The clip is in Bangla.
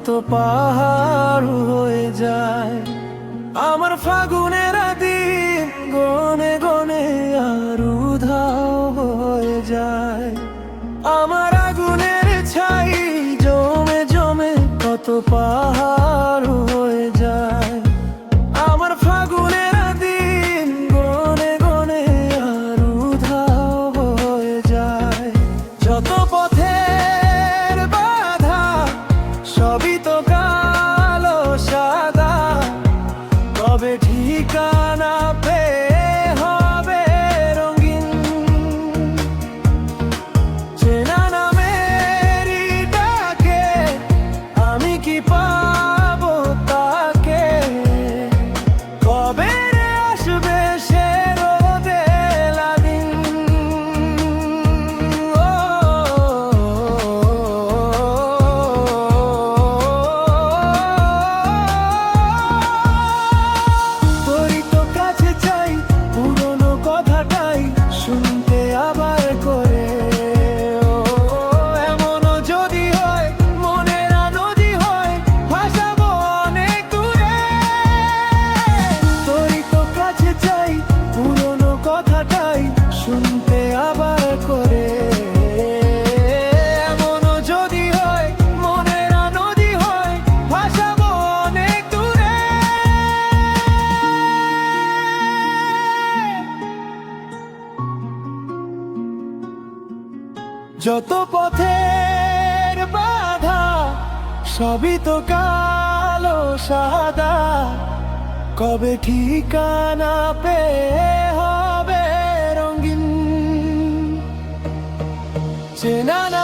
কত পাহাড় হয়ে যায়। আমার ফাগুনের দিন গনে গনে আর উধাও হয়ে যায়। আমার আগুনের ছাই জমে জমে কত পাহাড় হয়ে যায়। আমার ফাগুনের দিন গনে গনে আর উধাও হয়ে যায়। যত পথের বাধা সবই তো কালো সাদা, কবে ঠিকানা পেয়ে হবে রঙিন। চেনা নামেরই ডাকে আমি কি পাবো তাকে, কবে রে আসবে সে রোদেলা দিন। তোরই তো কাছে চাই পুরনো কথাটাই শুনতে আবার করে। এমনও যদি হয় মনের নদী হয় ভাসাবো অনেক দূরে। তোরই তো কাছে চাই পুরনো কথাটাই শুনতে আবার করে। এমনও যদি হয় মনের নদী হয় ভাসাবো অনেক দূরে। যত পথের বাধা সবই তো কালো সাদা, কবে ঠিকানা পেয়ে হবে রঙিন। চেনা না